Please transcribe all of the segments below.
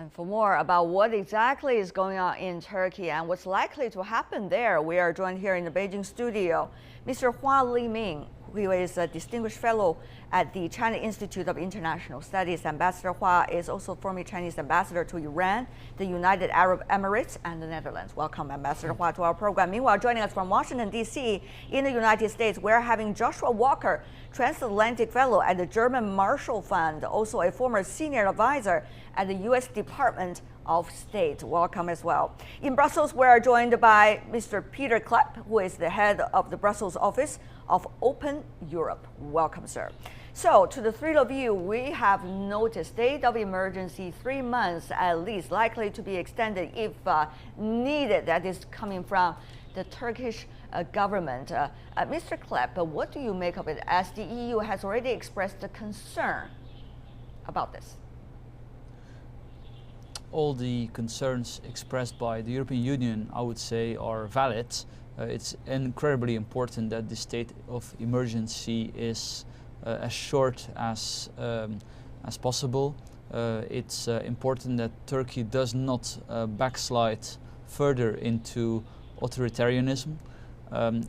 And for more about what exactly is going on in Turkey and what's likely to happen there, we are joined here in the Beijing studio, Mr. Hua Liming, who is a distinguished fellow at the China Institute of International Studies. Ambassador Hua is also former Chinese ambassador to Iran, the United Arab Emirates, and the Netherlands. Welcome, Ambassador Hua, to our program. Meanwhile, joining us from Washington, D.C. in the United States, we're having Joshua Walker, transatlantic fellow at the German Marshall Fund, also a former senior advisor at the U.S. Department of State. Welcome as well. In Brussels, we are joined by Mr. Pieter Cleppe, who is the head of the Brussels office of Open Europe. Welcome, sir. So, to the three of you, we have noticed state of emergency 3 months at least, likely to be extended if needed. That is coming from the Turkish government. Mr. Cleppe, what do you make of it, as the EU has already expressed a concern about this? All the concerns expressed by the European Union, I would say, are valid. It's incredibly important that the state of emergency is as short as possible. It's important that Turkey does not backslide further into authoritarianism.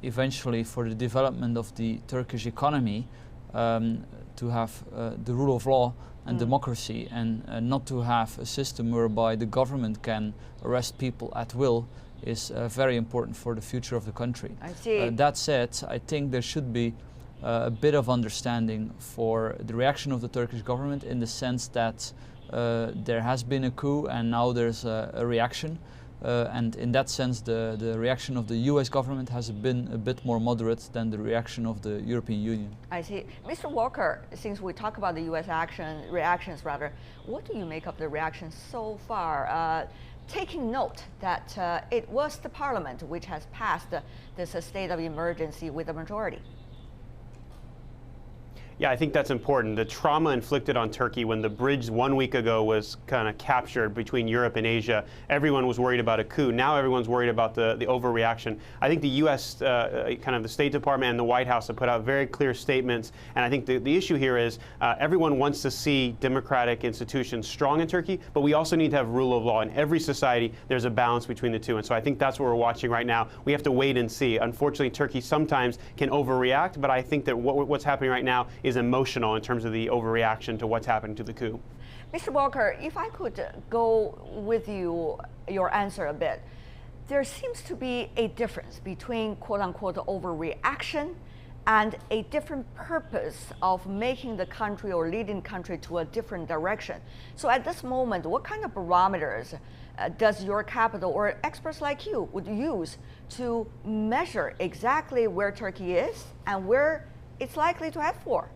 Eventually, for the development of the Turkish economy, to have the rule of law and democracy, and not to have a system whereby the government can arrest people at will, is very important for the future of the country. I see. That said, I think there should be a bit of understanding for the reaction of the Turkish government, in the sense that there has been a coup and now there's a reaction. And in that sense, the reaction of the US government has been a bit more moderate than the reaction of the European Union. I see. Mr. Walker, since we talk about the US reactions, what do you make of the reaction so far? Taking note that it was the parliament which has passed this state of emergency with a majority. Yeah, I think that's important. The trauma inflicted on Turkey when the bridge 1 week ago was kind of captured between Europe and Asia, everyone was worried about a coup. Now everyone's worried about the overreaction. I think the U.S., kind of the State Department and the White House have put out very clear statements. And I think the issue here is everyone wants to see democratic institutions strong in Turkey, but we also need to have rule of law. In every society, there's a balance between the two. And so I think that's what we're watching right now. We have to wait and see. Unfortunately, Turkey sometimes can overreact, but I think that what's happening right now is emotional in terms of the overreaction to what's happening to the coup. Mr. Walker, if I could go with you, your answer a bit, there seems to be a difference between quote-unquote overreaction and a different purpose of making the country or leading the country to a different direction. So at this moment, what kind of barometers does your capital or experts like you would use to measure exactly where Turkey is and where it's likely to head for?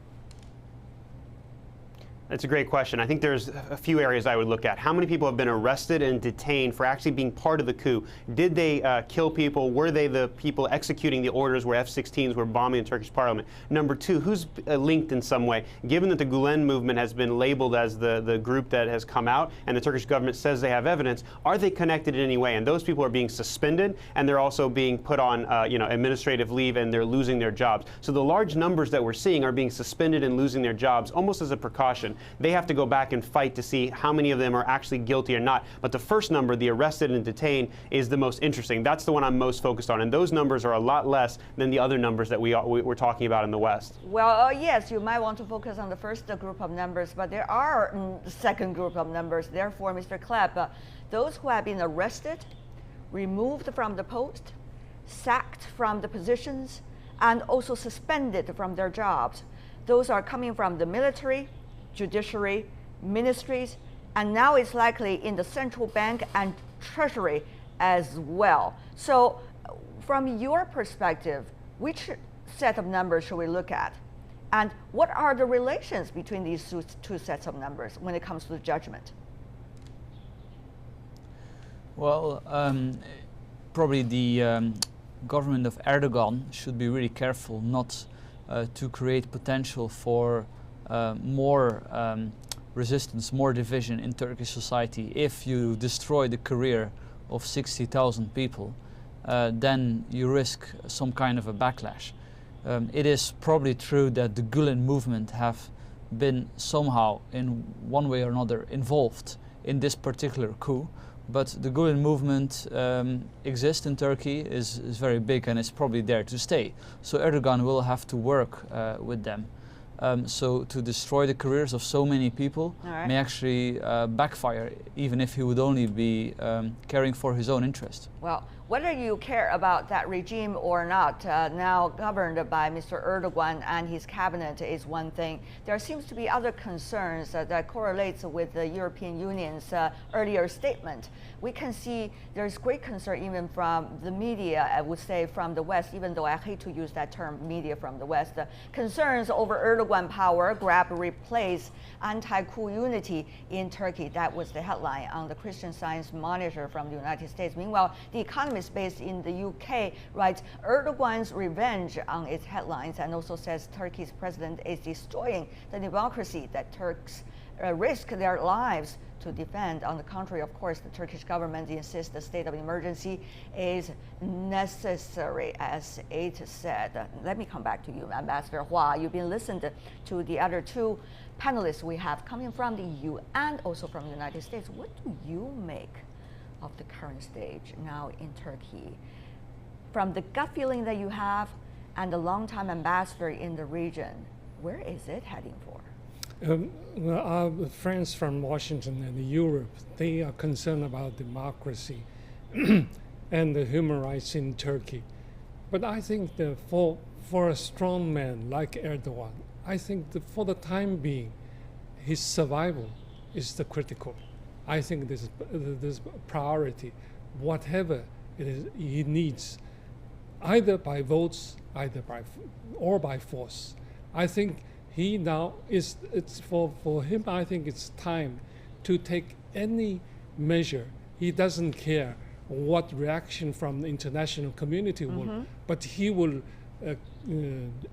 That's a great question. I think there's a few areas I would look at. How many people have been arrested and detained for actually being part of the coup? Did they kill people? Were they the people executing the orders where F-16s were bombing the Turkish parliament? Number two, who's linked in some way? Given that the Gulen movement has been labeled as the group that has come out, and the Turkish government says they have evidence, are they connected in any way? And those people are being suspended, and they're also being put on administrative leave, and they're losing their jobs. So the large numbers that we're seeing are being suspended and losing their jobs almost as a precaution. They have to go back and fight to see how many of them are actually guilty or not. But the first number, the arrested and detained, is the most interesting. That's the one I'm most focused on. And those numbers are a lot less than the other numbers that we're talking about in the West. Well, yes, you might want to focus on the first group of numbers, but there are a second group of numbers. Therefore, Mr. Cleppe, those who have been arrested, removed from the post, sacked from the positions, and also suspended from their jobs, those are coming from the military, judiciary, ministries, and now it's likely in the central bank and treasury as well. So from your perspective, which set of numbers should we look at? And what are the relations between these two sets of numbers when it comes to the judgment? Well, probably the government of Erdogan should be really careful not to create potential for more resistance, more division in Turkish society. If you destroy the career of 60,000 people, then you risk some kind of a backlash. It is probably true that the Gulen movement have been somehow, in one way or another, involved in this particular coup. But the Gulen movement exists in Turkey, is very big, and is probably there to stay. So Erdogan will have to work with them. So to destroy the careers of so many people may actually backfire, even if he would only be caring for his own interest. Well, whether you care about that regime or not, now governed by Mr. Erdogan and his cabinet is one thing. There seems to be other concerns that correlates with the European Union's earlier statement. We can see there's great concern even from the media, I would say from the West, even though I hate to use that term, media from the West. Concerns over Erdogan power, grab, replace anti-coup unity in Turkey. That was the headline on the Christian Science Monitor from the United States. Meanwhile, The Economist based in the UK writes Erdogan's revenge on its headlines and also says Turkey's president is destroying the democracy that Turks risk their lives to defend. On the contrary, of course, the Turkish government insists the state of emergency is necessary, as it said. Let me come back to you, Ambassador Hua. You've been listening to the other two panelists we have coming from the EU and also from the United States. What do you make of the current stage now in Turkey? From the gut feeling that you have and the longtime ambassador in the region, where is it heading for? Well, our friends from Washington and Europe, they are concerned about democracy and the human rights in Turkey. But I think that for a strong man like Erdogan, I think that for the time being, his survival is the critical. I think this priority, whatever it is he needs, either by votes, or by force. I think he now it's for him. I think it's time to take any measure. He doesn't care what reaction from the international community will, but he will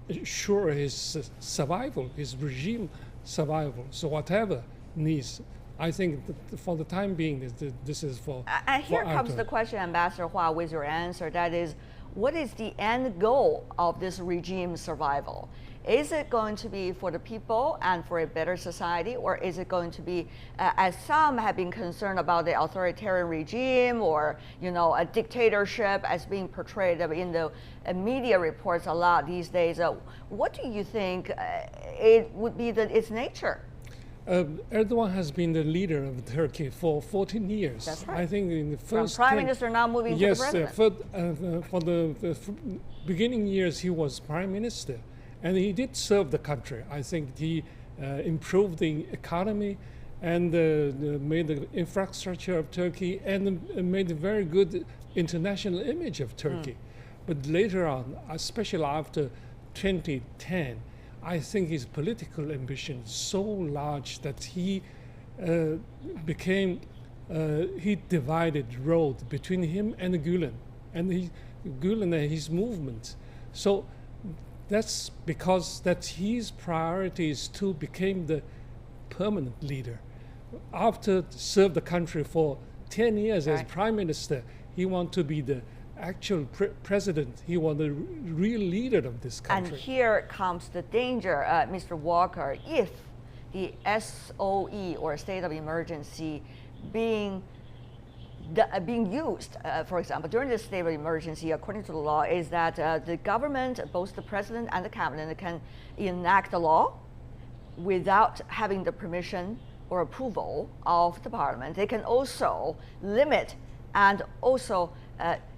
ensure his survival, his regime survival. So whatever needs, I think that for the time being, this is for. And here comes the question, Ambassador Hua, with your answer. That is, what is the end goal of this regime survival? Is it going to be for the people and for a better society, or is it going to be, as some have been concerned about the authoritarian regime or a dictatorship as being portrayed in the media reports a lot these days? What do you think it would be its nature? Erdogan has been the leader of Turkey for 14 years. That's right. I think in the first From Prime Minister now moving to the President. Yes, for the beginning years he was Prime Minister. And he did serve the country. I think he improved the economy and made the infrastructure of Turkey and made a very good international image of Turkey. But later on, especially after 2010, I think his political ambition is so large that he he divided the road between him and Gulen, and Gulen and his movement. So that's because his priority is to become the permanent leader. After serve the country for 10 years as Prime Minister, he wants to be the actual president. He wants the real leader of this country. And here comes the danger, Mr. Walker. If the SOE, or state of emergency, being used, for example, during the state of emergency, according to the law, is that the government, both the president and the cabinet, can enact the law without having the permission or approval of the parliament. They can also limit and also,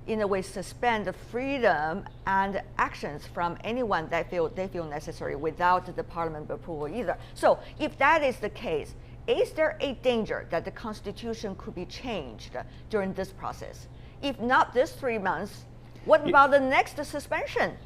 in a way, suspend the freedom and actions from anyone that they feel necessary without the parliament approval either. So if that is the case, is there a danger that the Constitution could be changed during this process? If not this 3 months, what about the next suspension?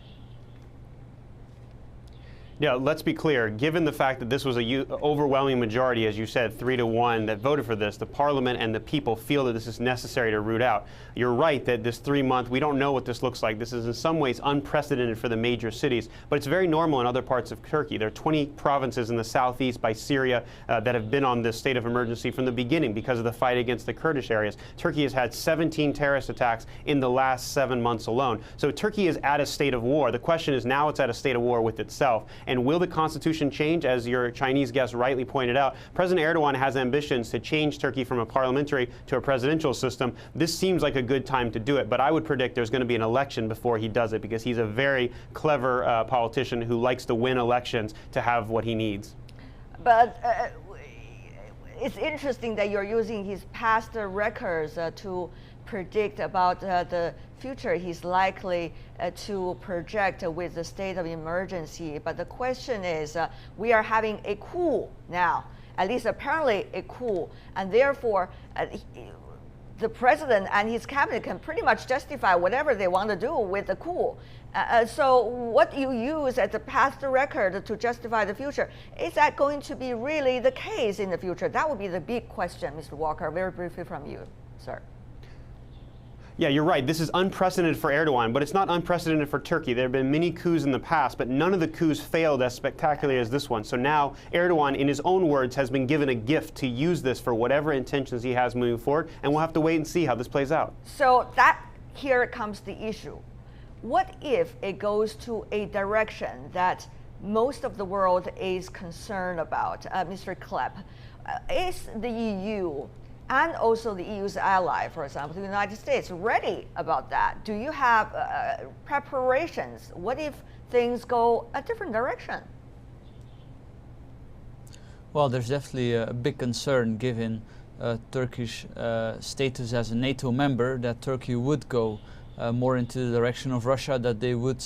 Yeah, let's be clear. Given the fact that this was a overwhelming majority, as you said, 3-1, that voted for this, the parliament and the people feel that this is necessary to root out. You're right that this 3-month, we don't know what this looks like. This is in some ways unprecedented for the major cities, but it's very normal in other parts of Turkey. There are 20 provinces in the southeast by Syria that have been on this state of emergency from the beginning because of the fight against the Kurdish areas. Turkey has had 17 terrorist attacks in the last 7 months alone. So Turkey is at a state of war. The question is now it's at a state of war with itself. And will the constitution change? As your Chinese guest rightly pointed out, President Erdogan has ambitions to change Turkey from a parliamentary to a presidential system. This seems like a good time to do it, but I would predict there's going to be an election before he does it, because he's a very clever politician who likes to win elections to have what he needs. But it's interesting that you're using his past records to predict about the future he's likely to project with the state of emergency. But the question is, we are having a coup now, at least apparently a coup, and therefore the president and his cabinet can pretty much justify whatever they want to do with the coup. So what you use as the past record to justify the future, is that going to be really the case in the future? That would be the big question, Mr. Walker. Very briefly from you, sir. Yeah, you're right. This is unprecedented for Erdogan, but it's not unprecedented for Turkey. There have been many coups in the past, but none of the coups failed as spectacularly as this one. So now Erdogan, in his own words, has been given a gift to use this for whatever intentions he has moving forward, and we'll have to wait and see how this plays out. So that here comes the issue. What if it goes to a direction that most of the world is concerned about? Mr. Cleppe, is the EU and also the EU's ally, for example, the United States, ready about that? Do you have preparations? What if things go a different direction? Well, there's definitely a big concern given Turkish status as a NATO member, that Turkey would go more into the direction of Russia, that they would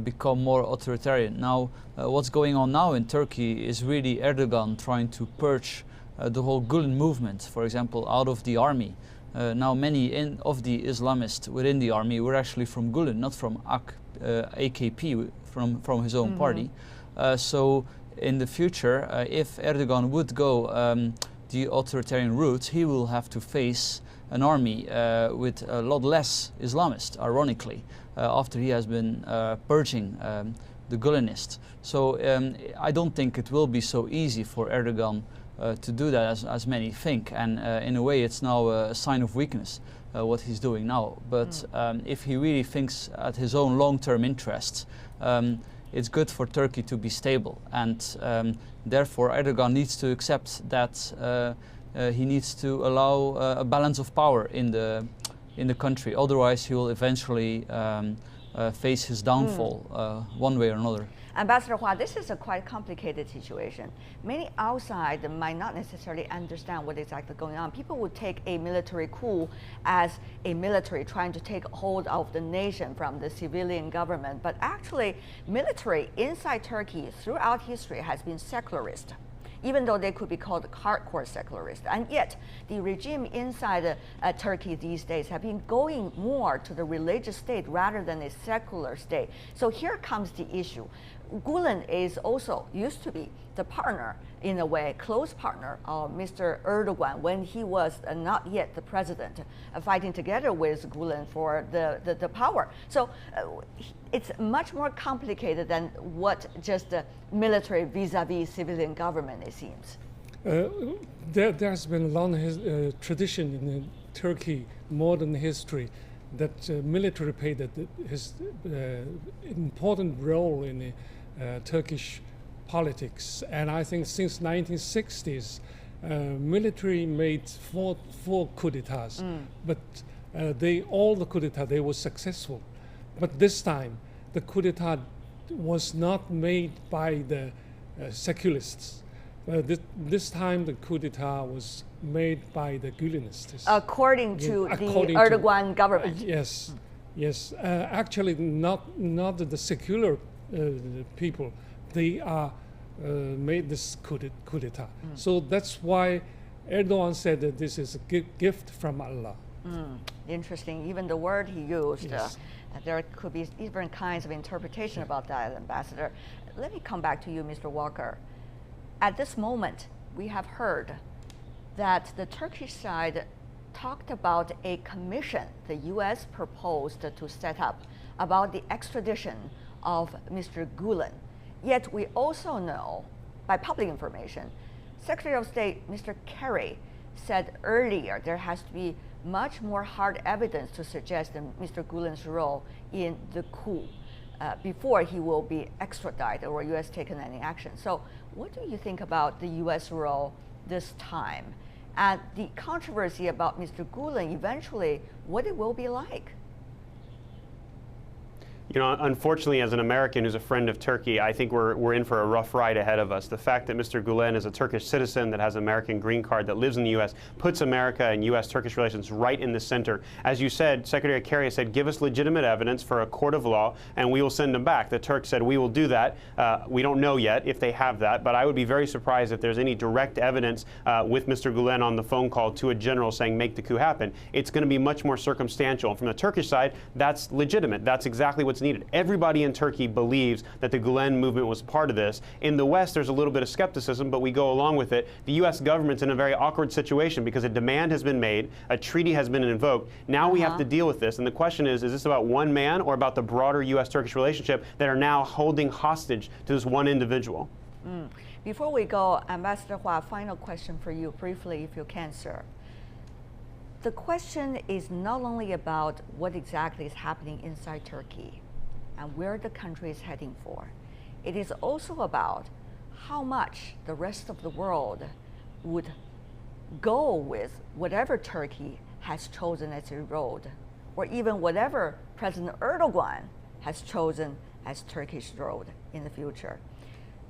become more authoritarian. Now, what's going on now in Turkey is really Erdogan trying to purge the whole Gulen movement, for example, out of the army. Now, many of the Islamists within the army were actually from Gulen, not from AKP, from his own party. So in the future, if Erdogan would go the authoritarian route, he will have to face an army with a lot less Islamists, ironically, after he has been purging the Gulenists. So I don't think it will be so easy for Erdogan to do that as many think, and in a way it's now a sign of weakness what he's doing now. But if he really thinks at his own long-term interests, it's good for Turkey to be stable, and therefore Erdogan needs to accept that he needs to allow a balance of power in the country. Otherwise, he will eventually face his downfall one way or another. Ambassador Hua, this is a quite complicated situation. Many outside might not necessarily understand what is exactly going on. People would take a military coup as a military trying to take hold of the nation from the civilian government. But actually, military inside Turkey throughout history has been secularist, even though they could be called hardcore secularists. And yet, the regime inside Turkey these days have been going more to the religious state rather than a secular state. So here comes the issue. Gulen is also used to be the partner, in a way, close partner of Mr. Erdogan when he was not yet the president, fighting together with Gulen for the power. So it's much more complicated than what just the military vis-a-vis civilian government, it seems. There's been a long tradition in Turkey, modern history, that military played his important role in the Turkish politics, and I think since 1960s, military made four coup d'etats, but all the coup d'etats, they were successful. But this time, the coup d'etat was not made by the secularists. This time, the coup d'etat was made by the Gulenists. According to the Erdogan government. Yes, yes. Actually, not the secular people. They are made this coup d'etat. So that's why Erdogan said that this is a gift from Allah. Interesting. Even the word he used. Yes. There could be different kinds of interpretation about that, Ambassador. Let me come back to you, Mr. Walker. At this moment, we have heard that the Turkish side talked about a commission the U.S. proposed to set up about the extradition of Mr. Gulen. Yet we also know, by public information, Secretary of State Mr. Kerry said earlier there has to be much more hard evidence to suggest Mr. Gulen's role in the coup. before he will be extradited or U.S. taken any action. So what do you think about the U.S. role this time? And the controversy about Mr. Gulen, eventually, what it will be like? You know, unfortunately, as an American who's a friend of Turkey, I think we're in for a rough ride ahead of us. The fact that Mr. Gulen is a Turkish citizen that has an American green card that lives in the U.S. puts America and U.S.-Turkish relations right in the center. As you said, Secretary Kerry said, give us legitimate evidence for a court of law, and we will send them back. The Turks said, we will do that. We don't know yet if they have that, but I would be very surprised if there's any direct evidence with Mr. Gulen on the phone call to a general saying, make the coup happen. It's going to be much more circumstantial. And from the Turkish side, that's legitimate. That's exactly what's needed. Everybody in Turkey believes that the Gulen movement was part of this. In the West, there's a little bit of skepticism, but we go along with it. The U.S. government's in a very awkward situation because a demand has been made, a treaty has been invoked. Now we have to deal with this. And the question is this about one man or about the broader U.S.-Turkish relationship that are now holding hostage to this one individual? Before we go, Ambassador Hua, final question for you briefly, if you can, sir. The question is not only about what exactly is happening inside Turkey and where the country is heading for. It is also about how much the rest of the world would go with whatever Turkey has chosen as a road, or even whatever President Erdogan has chosen as Turkish road in the future.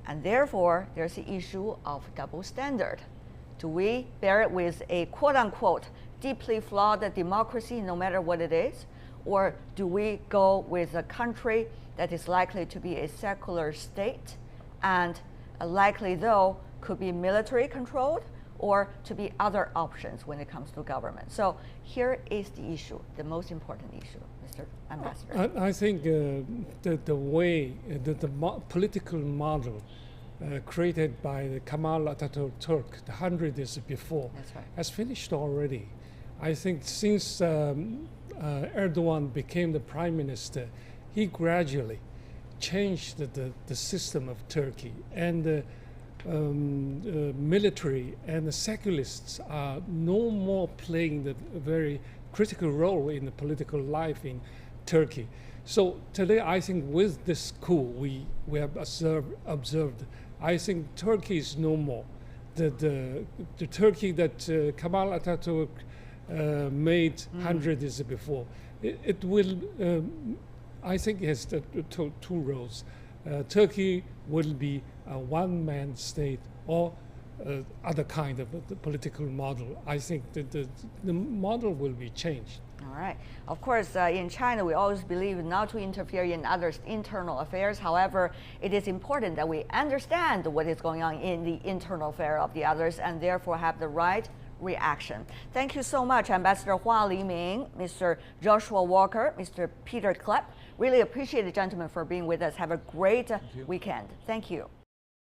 And therefore, there's the issue of double standard. Do we bear it with a quote-unquote deeply flawed democracy, no matter what it is? Or do we go with a country that is likely to be a secular state and likely, though, could be military controlled or to be other options when it comes to government? So here is the issue, the most important issue, Mr. Ambassador. I think the way, the political model created by the Kemal Atatürk the 100 years before has finished already. I think since Erdogan became the prime minister, he gradually changed the system of Turkey, and the military and the secularists are no more playing the very critical role in the political life in Turkey. So today, I think with this coup we have observed, I think Turkey is no more the Turkey that Kemal Atatürk made 100 years before. It will, I think it has two roles. Turkey will be a one-man state or other kind of the political model. I think that the model will be changed. All right. Of course, in China, we always believe not to interfere in others' internal affairs. However, it is important that we understand what is going on in the internal affair of the others and therefore have the right reaction. Thank you so much, Ambassador Hua Liming, Mr. Joshua Walker, Mr. Pieter Cleppe. Really appreciate the gentlemen for being with us. Have a great weekend. Thank you.